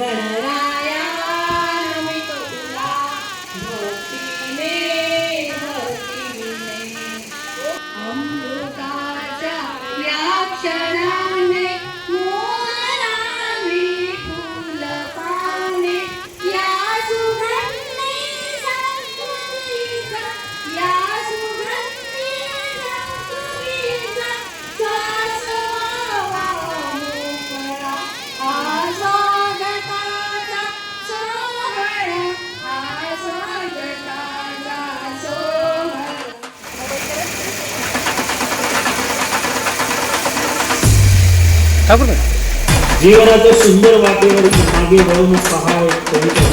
गणराया नमितो तुला भक्तीने भक्तीने अमृताच्या या क्षणाने मोहनाने फुल पाने या सुगंधी संकुलीचा या सुगंधी संकुलीचा श्वास मोकळा स्वागताचा सोहळा स्वागताचा सोहळा. जीवनाच्या सुंदर वाटेवर मागे वळून पहाय कविता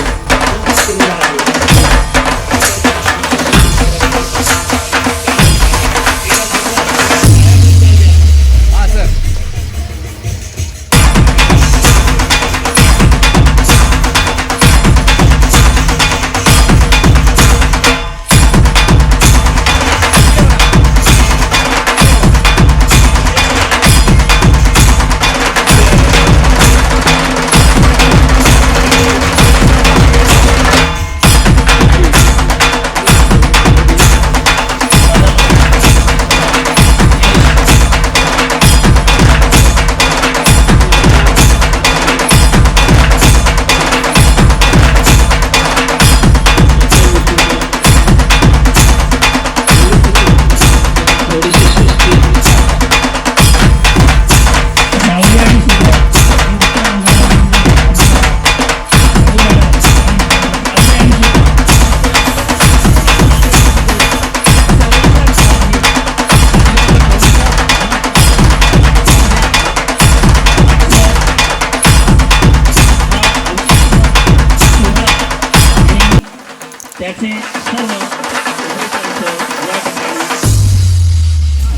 त्याचे सर्व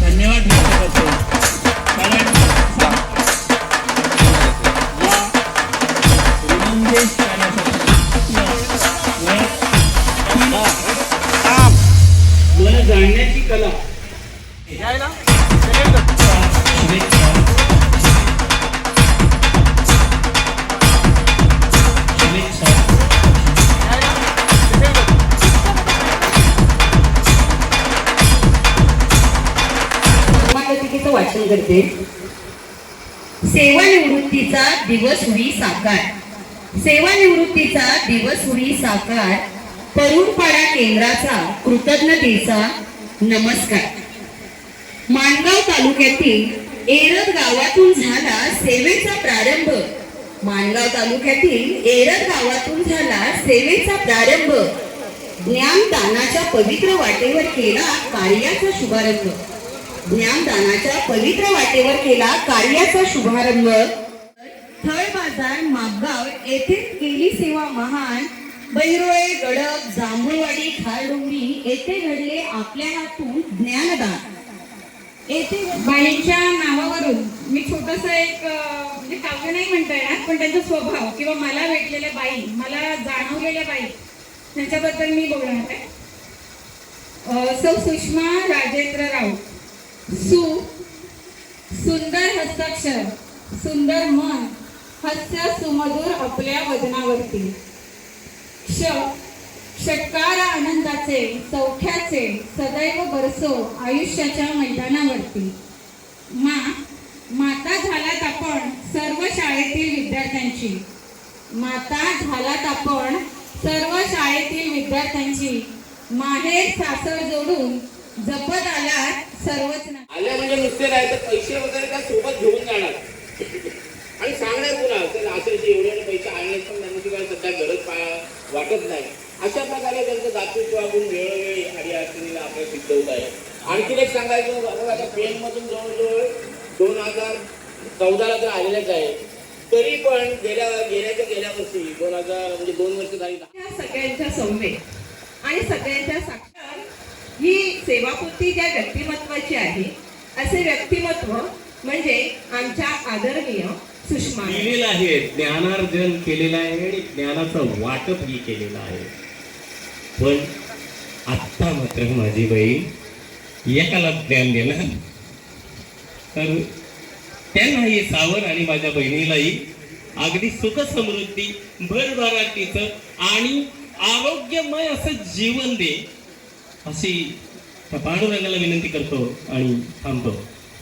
धन्यवाद व्यक्त करतो. कारण ऋणंदेश मला जाणण्याची कला वाचन करते. सेवानिवृत्तीचा दिवस होई साकार, सेवानिवृत्तीचा दिवस होई साकार, परुणपाडा केंद्राचा कृतज्ञतेचा नमस्कार. माणगाव तालुक्यातील एरद गावातून झाला सेवेचा प्रारंभ, माणगाव तालुक्यातील एरद गावातून झाला सेवेचा प्रारंभ. ज्ञानदानाच्या पवित्र वाटेवर केला कार्याचा शुभारंभ, ज्ञानदानाच्या पवित्र वाटेवर केला कार्याचा शुभारंभ. थळ बाजार मापगाव येथे केली सेवा महान, बैरोळे गडप जांभूळवाडी खारडोंगरी येथे घडले आपल्या हातून ज्ञानदान. येथे बाईंच्या नावावरून मी छोटस एक म्हणजे काव्य नाही म्हणता येणार, पण त्यांचा स्वभाव किंवा मला भेटलेल्या बाई, मला जाणवलेल्या बाई त्यांच्याबद्दल मी बोलणार आहे. सौ सुषमा राजेंद्र राऊत. सुंदर हस्ताक्षर, सुंदर मन, हास्य सुमधुर आपल्या वदनावरती. षटकार आनंदाचे सौख्याचे सदैव बरसो आयुष्याच्या मैदानावरती. माता झालात आपण सर्व शाळेतील विद्यार्थ्यांची, माता झालात आपण सर्व शाळेतील विद्यार्थ्यांची. माहेर सासर जोडून जपत आलात सर्वच आल्या म्हणजे नुसते नाही तर पैसे वगैरे का सोबत घेऊन जाणार आणि सांगणार पुन्हा तर असे एवढे पैसे आणले पण त्यांची काही सध्या गरज वाटत नाही. अशा प्रकारे त्यांचं दातृत्वातून वेळोवेळी अडीअडचणीला आपल्याला सिद्धवत आहे. आणखीन एक सांगायचं आता पेनमधून जवळजवळ 2014ला तर आलेल्याच आहे, तरी पण गेल्या वर्षी 2000 म्हणजे 2 वर्ष झाली. सगळ्यांच्या सौम्य आणि सगळ्यांच्या साक्षर ही सेवापूर्ती ज्या व्यक्तिमत्वाची आहे, असे व्यक्तिमत्व म्हणजे आमच्या आदरणीय सुषमा केलेलं आहे, ज्ञानार्जन केलेलं आहे आणि ज्ञानाचं वाटपही केलेलं आहे. पण आत्ता मात्र माझी बहीण एकाला ज्ञान देणार तर त्यांनाही सावर आणि माझ्या बहिणीलाही अगदी सुख समृद्धी भरभराटीचं आणि आरोग्यमय असं जीवन दे अशी त्या पांडुरंगाला विनंती करतो आणि थांबतो.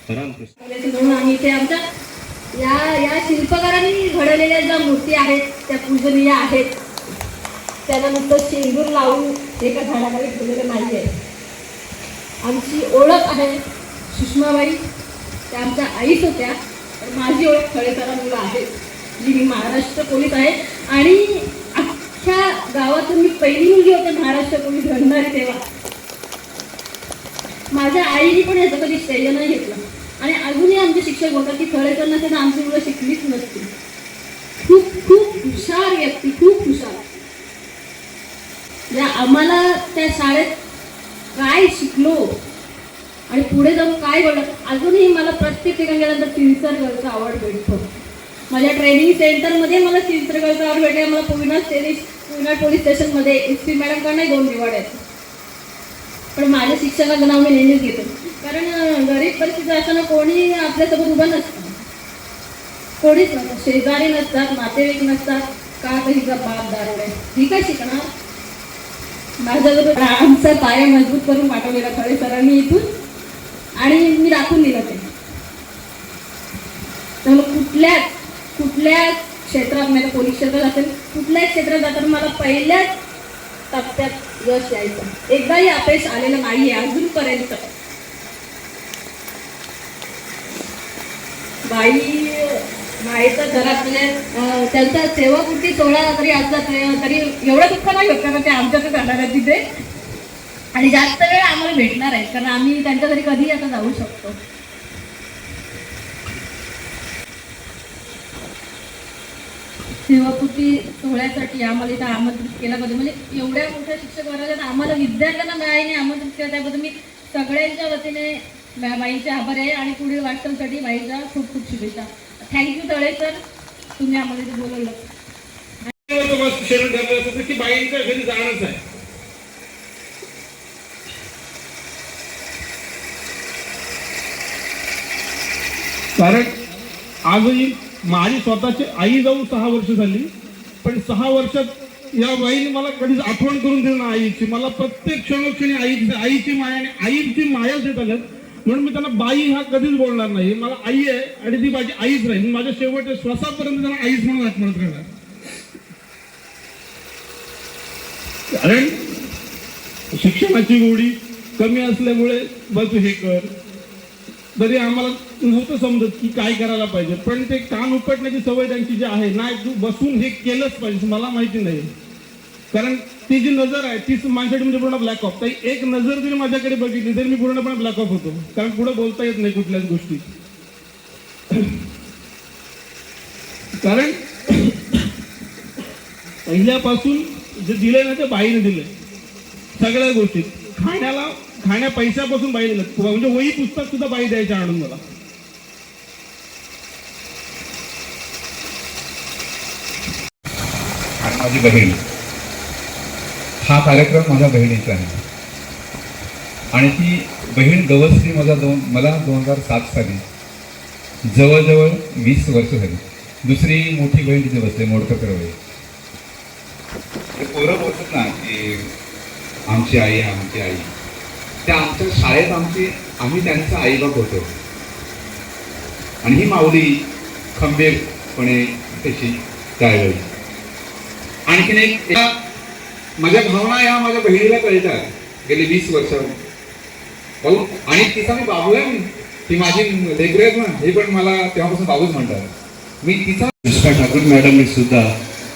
रामकृष्ण. म्हणून आम्ही इथे आमच्या या शिल्पकारांनी घडवलेल्या ज्या मूर्ती आहेत त्या पूजनीय आहेत. त्यांना नुसतं शेंदूर लावून एका झाडाखाली ठेवलेलं नाही आहे. आमची ओळख आहे सुषमाबाई, त्या आमच्या आईच होत्या. तर माझी ओळख खळेकरांना मुलं आहे, जी मी महाराष्ट्र पोलीस आहे आणि अख्ख्या गावातून मी पहिली मुलगी होते महाराष्ट्र पोलीस घडणारी तेव्हा. माझ्या आईने पण याचं कधी श्रेय नाही घेतलं आणि अजूनही आमचे शिक्षक बोलतात की खळेकर नसते तर आमची मुलं शिकलीच नसती. खूप खूप हुशार व्यक्ती, खूप हुशार. आम्हाला त्या शाळेत काय शिकलो आणि पुढे जाऊन काय घडलं अजूनही मला प्रत्येक ठिकाणी गेल्यानंतर सिन्सरगडचा आवड भेटतो. माझ्या ट्रेनिंग सेंटरमध्ये मला सिन्सरगडचा आवड भेटला. मला पुणे पोलीस स्टेशनमध्ये SP मॅडमकडनं 2 रिवॉर्ड आहेत. पण माझ्या शिक्षकाचं नाव मी नेहमीच घेतो, कारण गरीब परिस्थिती असताना कोणी आपल्यासोबत उभं नसतं, कोणीच नसतं, शेजारी नसतात, नातेवाईक नसतात. का तर हिचा बाप दारोडा आहे, ही काय शिकणार. माझ्याबरोबर आमचा पाया मजबूत करून पाठवलेला खळे सरांनी इथून आणि मी दाखवून दिलं ते. त्यामुळे कुठल्या क्षेत्रात मला पोलीस क्षेत्रात असेल कुठल्याच क्षेत्रात जाताना मला पहिल्याच टप्प्यात यश यायचं. एकदाही अपयश आलेलं नाहीये अजूनपर्यंत. बाईचा घरातल्या त्यांचा सेवापूर्ती सोहळा जरी असला तरी एवढं दुःख नाही होत, कारण ते आमच्यातच राहणार आहे तिथे आणि जास्त वेळ आम्हाला भेटणार आहे, कारण आम्ही त्यांच्या घरी कधीही आता जाऊ शकतो. सेवापूर्ती सोहळ्यासाठी आम्हाला इथं आमंत्रित केल्याबद्दल, म्हणजे एवढ्या मोठ्या शिक्षक वर्गात आम्हाला विद्यार्थ्यांना मिळाल्याने आमंत्रित केलं त्याबद्दल मी सगळ्यांच्या वतीने बाईंचे आभार आहे आणि पुढील वाटचालीसाठी बाईंच्या खूप खूप शुभेच्छा. थँक्यू तळे सर, तुम्ही आम्हाला इथे बोलवलं. शरण ठरलं असतं की बाईंच्या घरी जाणंच आहे. कारण आजही माझी स्वतःची आई जाऊन 6 वर्ष झाली, पण 6 वर्षात या बाईने मला कधीच आठवण करून दिली ना आईची. मला प्रत्येक क्षणोक्षणी आईची माया आणि आईची मायाच देत आल्यात, म्हणून मी त्यांना बाई हा कधीच बोलणार नाही. मला आई आहे आणि ती माझी आईच राहील. माझ्या शेवटच्या श्वासापर्यंत त्यांना आईच म्हणून आठवणत राहणार. कारण शिक्षणाची गोडी कमी असल्यामुळे बस हे कर, तरी आम्हाला नव्हतं समजत की काय करायला पाहिजे, पण ते कान उपटण्याची सवय त्यांची जी आहे ना, तू बसून हे केलंच पाहिजे. मला माहिती नाही, कारण ती जी नजर आहे तीच माझ्यासाठी म्हणजे पूर्ण ब्लॅक ऑफ. ताई एक नजर जरी माझ्याकडे बघितली तरी मी पूर्णपणे ब्लॅक ऑफ होतो, कारण पुढे बोलता येत नाही कुठल्याच गोष्टी. कारण पहिल्यापासून जे दिलंय ना ते बाईने दिलंय सगळ्या गोष्टी. खाण्या पैशापासून बाई दिलं, म्हणजे वही पुस्तक सुद्धा बाई द्यायचे आणून मला. आणि माझी बहीण, हा कार्यक्रम माझ्या बहिणीचा आहे आणि ती बहीण गवसली मला 2007 साली जवळजवळ 20 वर्ष झाली. दुसरी मोठी बहीण तिथे बसले, मोडकं वय. ते पोरं बोलतात ना की आमची आई आमची आई, त्या आमच्या शाळेत आम्ही त्यांचा आईबाप होतो. आणि ही माऊली खंबीरपणे त्याची त्यावेळी. आणखीन एक माझ्या भावना या माझ्या बहिणीला कळतात गेली 20 वर्ष भाऊ. आणि तिचा मी बाबू आहे, ती माझी लेकरं आहेत ना, हे पण मला तेव्हापासून बाबूच म्हणतात. मी तिचा कृष्णा ठाकूर मॅडमने सुद्धा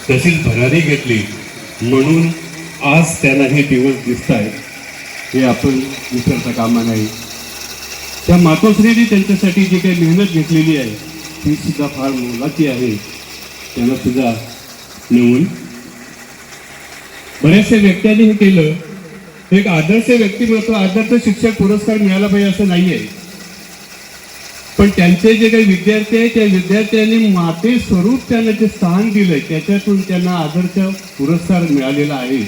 तशीच भरारी घेतली, म्हणून आज त्यांना हे दिवस दिसत आहेत, हे आपण विसरता कामा नाही. त्या मातोश्रीने त्यांच्यासाठी जी काही मेहनत घेतलेली आहे ती सुद्धा फार मोलाची आहे. त्यांना सुद्धा नेऊन बऱ्याचशा व्यक्तींनी हे केलं. एक आदर्श व्यक्तिमत्व, आदर्श शिक्षक पुरस्कार मिळाला पाहिजे असं नाही आहे, पण त्यांचे जे काही विद्यार्थी आहेत त्या विद्यार्थ्यांनी माते स्वरूप त्यांना जे स्थान दिलंय त्याच्यातून त्यांना आदर्श पुरस्कार मिळालेला आहे.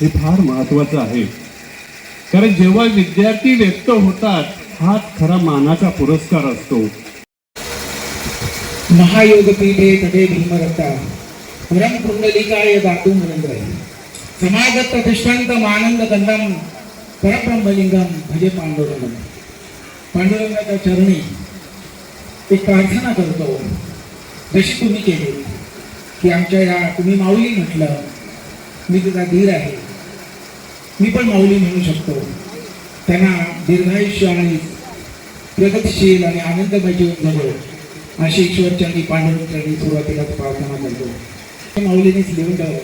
हे फार महत्वाचं आहे, कारण जेव्हा विद्यार्थी व्यक्त होतात हाच खरा मानाचा पुरस्कार असतो. महायोगपीठे तटे भीमरता परम कुंडलिकाय दातुं मुनंद्र समागत तिष्ठन्तं आनंद कंदम परब्रह्मलिंगम भजे पांडुरंगम. पांडुरंगाच्या चरणी एक प्रार्थना करतो, जशी तुम्ही केली की आमच्या या तुम्ही माऊली म्हटलं, मी तुझा धीर आहे, मी पण माऊली म्हणू शकतो. त्यांना दीर्घायुष्य आणि प्रगतशील आणि आनंदमय जीवन जगो अशी ईश्वरचरणी पांडुरंगांनी सुरुवातीलाच प्रार्थना करतो. माऊलीनेच लिहून ठेवलं,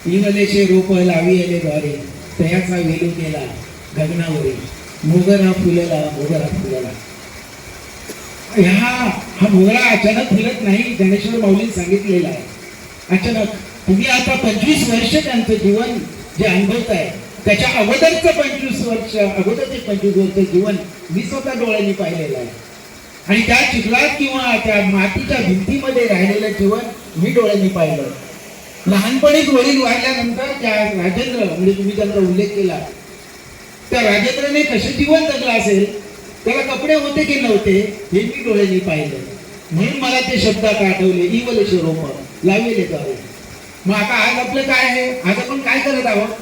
इंगलेचे रोप लावी आले द्वारे तयाचा वेलू केला गगनावरी मोगरा फुलला मोगरा फुलला. हा मोगरा अचानक फुलत नाही, ज्ञानेश्वर माऊलीने सांगितलेला आहे. अचानक तुम्ही आता 25 वर्ष त्यांचं जीवन जे अनुभवत आहे, त्याच्या अगोदरचं 25 वर्ष अगोदरचे 25 वर्ष जीवन मी स्वतः डोळ्यांनी पाहिलेलं आहे. आणि त्या चिखलात किंवा त्या मातीच्या भिंतीमध्ये राहिलेलं जीवन मी डोळ्यांनी पाहिलं. लहानपणीच वडील वाढल्यानंतर त्या राजेंद्र, म्हणजे तुम्ही त्यांचा उल्लेख केला, त्या राजेंद्रने कसे जीवन जगलं असेल, त्याला कपडे होते की नव्हते हे मी डोळ्यांनी पाहिलं. म्हणून मला ते शब्द आता आठवले, इवलेचे रोप लावले जावे. मग आता आज आपलं काय आहे, आज आपण काय करत आहोत?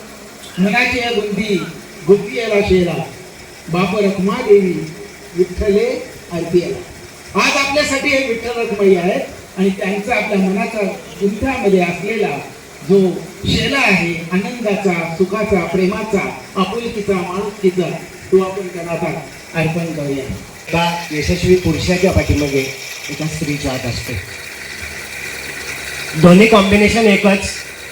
मनाची या बुद्धी गुप्ती याला शेला बाप रखमा देवी विठ्ठले आरतीला. आज आपल्यासाठी हे विठ्ठल रखमाई आहेत आणि त्यांचा आपल्या मनाच्या गुंथ्यामध्ये असलेला जो शेला आहे, आनंदाचा, सुखाचा, प्रेमाचा, आपुलकीचा, माणुसकीचा, तो आपण त्यांना आता अर्पण करूया. का यशस्वी पुरुषाच्या पाठीमागे एका स्त्रीचा हात असतो. दोन्ही कॉम्बिनेशन एकच,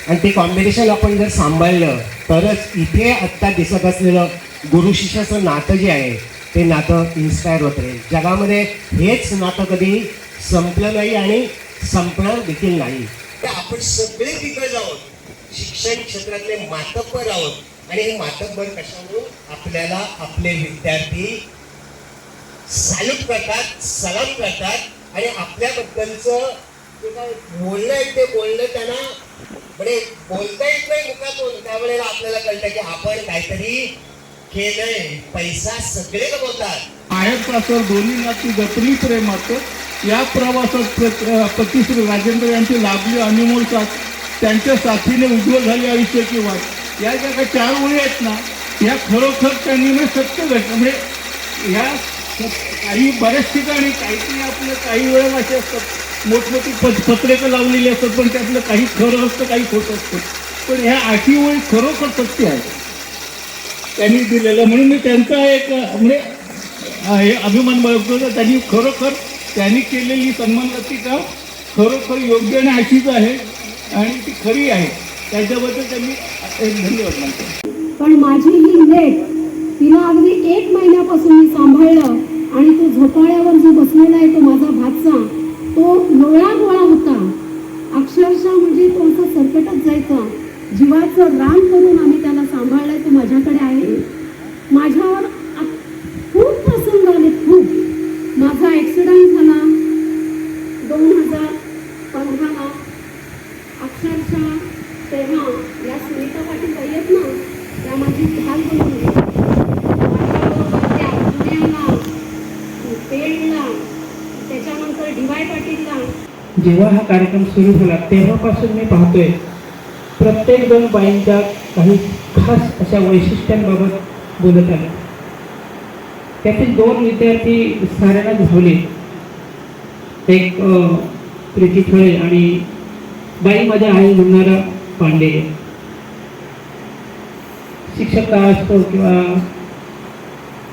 आणि ते कॉम्बिनेशन आपण जर सांभाळलं तरच इथे आत्ता दिसत असलेलं गुरु शिष्याचं नातं जे आहे ते नातं इन्स्पायर होत राहील. जगामध्ये हेच नातं कधी संपलं नाही आणि संपणार देखील नाही. तर आपण सगळे दिग्गज आहोत, शिक्षण क्षेत्रातले मातब्बर आहोत. आणि हे मातब्बर कशामुळे आपल्याला आपले विद्यार्थी सॅल्यूट करतात, सलाम करतात आणि आपल्याबद्दलचं जे काय बोलणं आहे ते बोलणं त्यांना म्हणजे बोलता येत नाही मुखातून. त्यावेळेला आपल्याला कळतं की आपण काहीतरी केलंय. पैसा सगळे कमवतात, आहेत तर दोन्ही नाती जपली प्रेमात या प्रवासात पतीश्री राजेंद्र यांची लाभली अनमोल साथ, त्यांच्या साथीने उज्ज्वल झाली आयुष्याची वाट. या ज्या काही 4 ओळी आहेत ना, या खरोखर त्यांनी सत्य घटना, म्हणजे ह्या काही बऱ्याच ठिकाणी काहीतरी आपलं काही वेळेला असे असतात मोठमोठी पत्रिका लावलेली असतात, पण त्यातलं काही खरं असतं काही खोटं असतं. पण ह्या 8 ओळी खरोखर सत्य आहे त्यांनी दिलेलं. म्हणून मी त्यांचा एक म्हणजे हे अभिमान बाळगतो तर त्यांनी खरोखर त्यांनी केलेली सन्मानरतिका खरोखर योग्य आणि अशीच आहे आणि ती खरी आहे. त्याच्याबद्दल त्यांनी एक धन्यवाद मानतो. पण माझी ही लेट तिला अगदी 1 महिन्यापासून मी सांभाळलं आणि तो झोपाळ्यावर जो बसलेला आहे तो माझा भाचा, तो लोळा होता. अक्षरशः म्हणजे तो असा सरकटच जायचा. जीवाचं रान करून आम्ही त्याला सांभाळलंय. तो माझ्याकडे आहे. माझ्यावर खूप प्रसंग आले, खूप. माझा ॲक्सिडेंट झाला 2015ला. अक्षरशः तेव्हा या सुनीता पाटील बाई आहेत ना, त्या माझी हाल बनवली. माझ्याबरोबर त्या पुण्याला, पेडला, त्याच्यानंतर DY पाटीलला. जेव्हा हा कार्यक्रम सुरू झाला तेव्हापासून मी पाहतोय प्रत्येक 2 बाईंच्या काही खास अशा वैशिष्ट्यांबाबत बोलत आहे. त्यातील 2 विद्यार्थी साऱ्यांना धावले. एक प्रीती फळे आणि बाई माझ्या आई म्हणणारा पांडे. शिक्षक काय असतो किंवा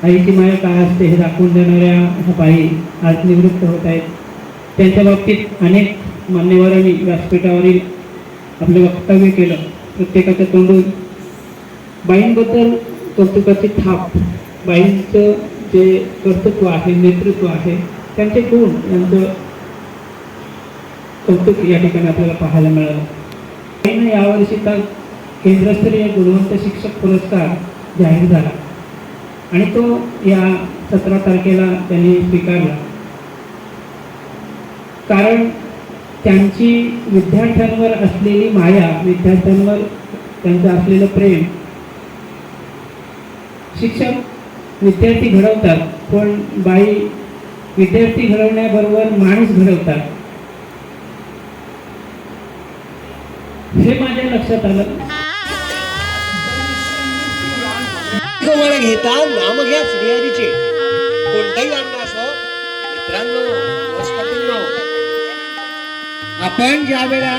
आईची माया काय असते हे दाखवून देणाऱ्या ह्या बाई आज निवृत्त होत आहेत. त्यांच्या बाबतीत अनेक मान्यवरांनी व्यासपीठावरील आपलं वक्तव्य केलं. प्रत्येकाच्या तोंडून बाईंबद्दल कौतुकाची थाप, बाईंचं जे कर्तृत्व आहे, नेतृत्व आहे, त्यांचे गुण यांचं कौतुक या ठिकाणी आपल्याला पाहायला मिळालं. बाईंना यावर्षीचा केंद्रस्तरीय गुणवंत शिक्षक पुरस्कार जाहीर झाला आणि तो या 17 तारखेला त्यांनी स्वीकारला. कारण त्यांची विद्यार्थ्यांवर असलेली माया, विद्यार्थ्यांवर त्यांचं असलेलं प्रेम. शिक्षक विद्यार्थी घडवतात, पण बाई विद्यार्थी घडवण्याबरोबर माणूस घडवतात. हे माझ्या लक्षात आलं. जवळ घेता नाम घ्या श्रीहरीचे, कोणताही नाम असो. मित्रांनो, पाटील, आपण ज्या वेळा